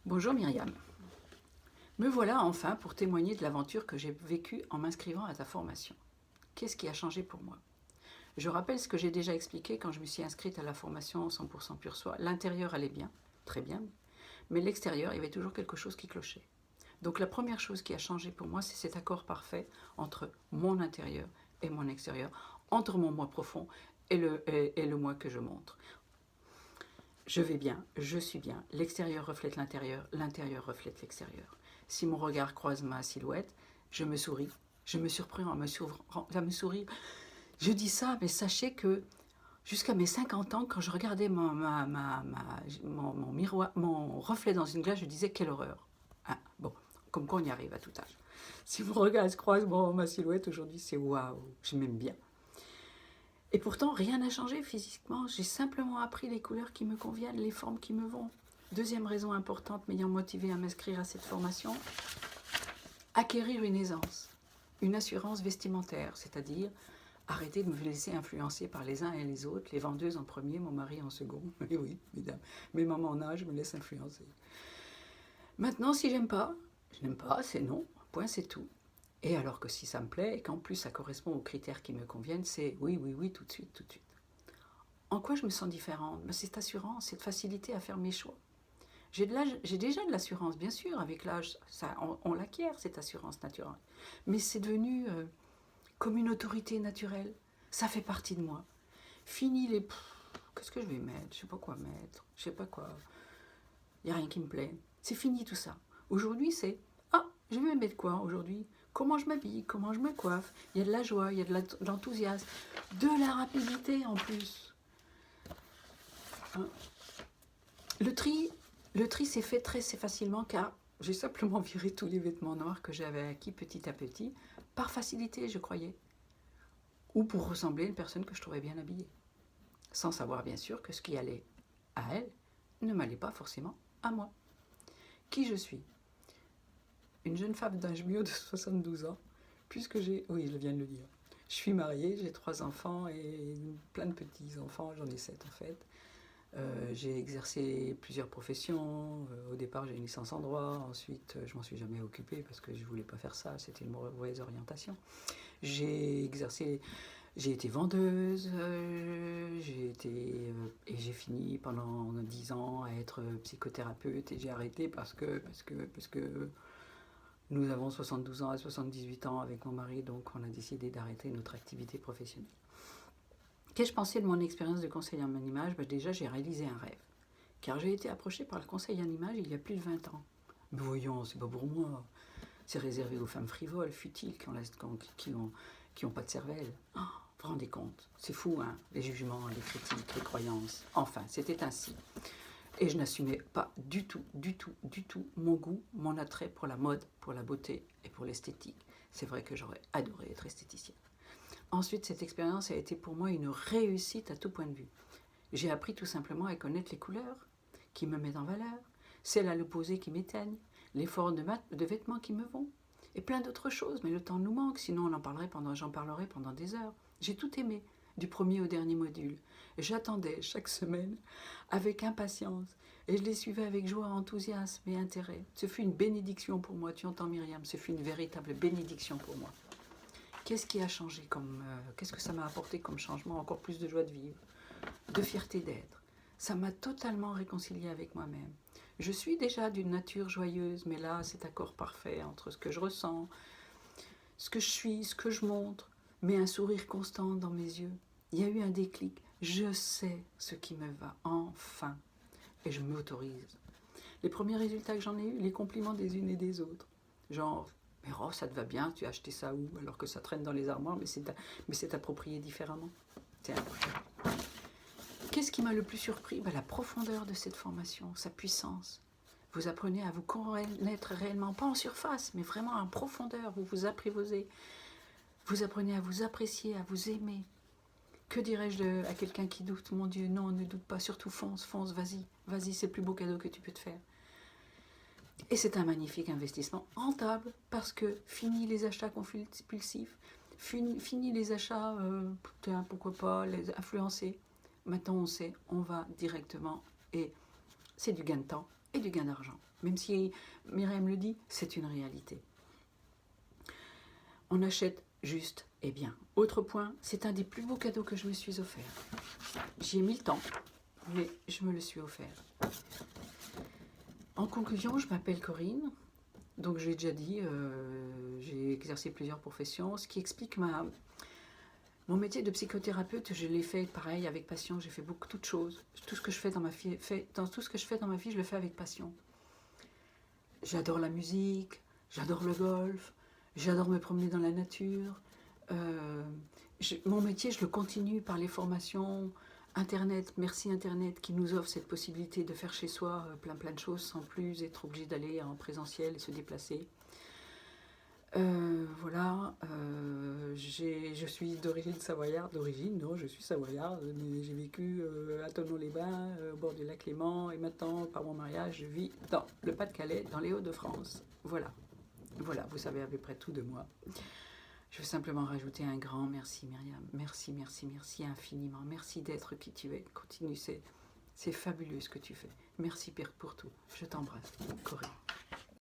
Bonjour Myriam. Me voilà enfin pour témoigner de l'aventure que j'ai vécue en m'inscrivant à ta formation. Qu'est-ce qui a changé pour moi? Je rappelle ce que j'ai déjà expliqué quand je me suis inscrite à la formation 100% Pur Soi. L'intérieur allait bien, très bien, mais l'extérieur, il y avait toujours quelque chose qui clochait. Donc la première chose qui a changé pour moi, c'est cet accord parfait entre mon intérieur et mon extérieur, entre mon moi profond et le moi que je montre. Je vais bien, je suis bien, l'extérieur reflète l'intérieur reflète l'extérieur. Si mon regard croise ma silhouette, je me souris, je me surprends à me sourire. Je dis ça, mais sachez que jusqu'à mes 50 ans, quand je regardais mon miroir, mon reflet dans une glace, je disais quelle horreur. Ah, bon, comme quoi on y arrive à tout âge. Si mon regard se croise ma silhouette aujourd'hui, c'est waouh, je m'aime bien. Et pourtant, rien n'a changé physiquement. J'ai simplement appris les couleurs qui me conviennent, les formes qui me vont. Deuxième raison importante m'ayant motivée à m'inscrire à cette formation, acquérir une aisance, une assurance vestimentaire, c'est-à-dire arrêter de me laisser influencer par les uns et les autres, les vendeuses en premier, mon mari en second. Et oui, mesdames, mes mamans en âge me laissent influencer. Maintenant, si j'aime pas, je n'aime pas, c'est non, point, c'est tout. Et alors que si ça me plaît et qu'en plus ça correspond aux critères qui me conviennent, c'est oui, oui, oui, tout de suite, tout de suite. En quoi je me sens différente? Cette assurance, cette facilité à faire mes choix. J'ai déjà de l'assurance, bien sûr, avec l'âge, on l'acquiert, cette assurance naturelle. Mais c'est devenu comme une autorité naturelle. Ça fait partie de moi. Fini les... Qu'est-ce que je vais mettre? Je sais pas quoi mettre. Je sais pas quoi. Il n'y a rien qui me plaît. C'est fini tout ça. Aujourd'hui, c'est... Ah, je vais mettre quoi aujourd'hui? Comment je m'habille? Comment je me coiffe? Il y a de la joie, il y a de l'enthousiasme. De la rapidité en plus. Le tri s'est fait très facilement car j'ai simplement viré tous les vêtements noirs que j'avais acquis petit à petit, par facilité, je croyais, ou pour ressembler à une personne que je trouvais bien habillée. Sans savoir bien sûr que ce qui allait à elle ne m'allait pas forcément à moi. Qui je suis? Une jeune femme d'âge mieux de 72 ans, puisque j'ai... Oui, je viens de le dire. Je suis mariée, j'ai 3 enfants et plein de petits-enfants, j'en ai 7 en fait. J'ai exercé plusieurs professions. Au départ, j'ai une licence en droit. Ensuite, je m'en suis jamais occupée parce que je voulais pas faire ça. C'était une mauvaise orientation. J'ai exercé, j'ai été vendeuse. Et j'ai fini pendant 10 ans à être psychothérapeute et j'ai arrêté parce que nous avons 72 ans et 78 ans avec mon mari, donc on a décidé d'arrêter notre activité professionnelle. Qu'ai-je pensé de mon expérience de conseiller en image? Déjà, j'ai réalisé un rêve. Car j'ai été approchée par le conseil en image il y a plus de 20 ans. Mais voyons, c'est pas pour moi. C'est réservé aux femmes frivoles, futiles, qui ont pas de cervelle. Oh, vous vous rendez compte? C'est fou, hein? Les jugements, les critiques, les croyances. Enfin, c'était ainsi. Et je n'assumais pas du tout mon goût, mon attrait pour la mode, pour la beauté et pour l'esthétique. C'est vrai que j'aurais adoré être esthéticienne. Ensuite, cette expérience a été pour moi une réussite à tout point de vue. J'ai appris tout simplement à connaître les couleurs qui me mettent en valeur, celles à l'opposé qui m'éteignent, les formes de vêtements qui me vont, et plein d'autres choses. Mais le temps nous manque, sinon j'en parlerai pendant des heures. J'ai tout aimé, du premier au dernier module. J'attendais chaque semaine avec impatience, et je les suivais avec joie, enthousiasme et intérêt. Ce fut une bénédiction pour moi, tu entends Myriam, ce fut une véritable bénédiction pour moi. Qu'est-ce qui a changé qu'est-ce que ça m'a apporté comme changement? Encore plus de joie de vivre, de fierté d'être. Ça m'a totalement réconciliée avec moi-même. Je suis déjà d'une nature joyeuse, mais là, cet accord parfait entre ce que je ressens, ce que je suis, ce que je montre, mais un sourire constant dans mes yeux. Il y a eu un déclic. Je sais ce qui me va, enfin. Et je m'autorise. Les premiers résultats que j'en ai eus, les compliments des unes et des autres. Genre, mais oh, ça te va bien, tu as acheté ça où? Alors que ça traîne dans les armoires, mais c'est approprié différemment. C'est incroyable. Qu'est-ce qui m'a le plus surpris? La profondeur de cette formation, sa puissance. Vous apprenez à vous connaître réellement, pas en surface, mais vraiment en profondeur. Vous vous apprivoisez. Vous apprenez à vous apprécier, à vous aimer. Que dirais-je à quelqu'un qui doute? Mon Dieu, non, ne doute pas, surtout fonce, vas-y, c'est le plus beau cadeau que tu peux te faire. Et c'est un magnifique investissement rentable parce que fini les achats compulsifs, fini les achats, pourquoi pas, les influencer. Maintenant on sait, on va directement et c'est du gain de temps et du gain d'argent. Même si Myriam le dit, c'est une réalité. On achète juste et bien. Autre point, c'est un des plus beaux cadeaux que je me suis offert. J'y ai mis le temps, mais je me le suis offert. En conclusion, je m'appelle Corinne. Donc j'ai déjà dit, j'ai exercé plusieurs professions, ce qui explique mon métier de psychothérapeute. Je l'ai fait pareil avec passion. J'ai fait beaucoup de choses. Tout ce que je fais dans ma vie, je le fais avec passion. J'adore la musique, j'adore le golf, j'adore me promener dans la nature. Mon métier, je le continue par les formations Internet. Merci Internet qui nous offre cette possibilité de faire chez soi plein de choses sans plus être obligé d'aller en présentiel et se déplacer. Voilà, je suis d'origine savoyarde, je suis savoyarde, mais j'ai vécu à Thonon-les-Bains, au bord du lac Léman, et maintenant, par mon mariage, je vis dans le Pas-de-Calais, dans les Hauts-de-France. Voilà, vous savez à peu près tout de moi. Je veux simplement rajouter un grand merci Myriam, merci infiniment, merci d'être qui tu es, continue, c'est fabuleux ce que tu fais. Merci Pierre pour tout, je t'embrasse, Corinne.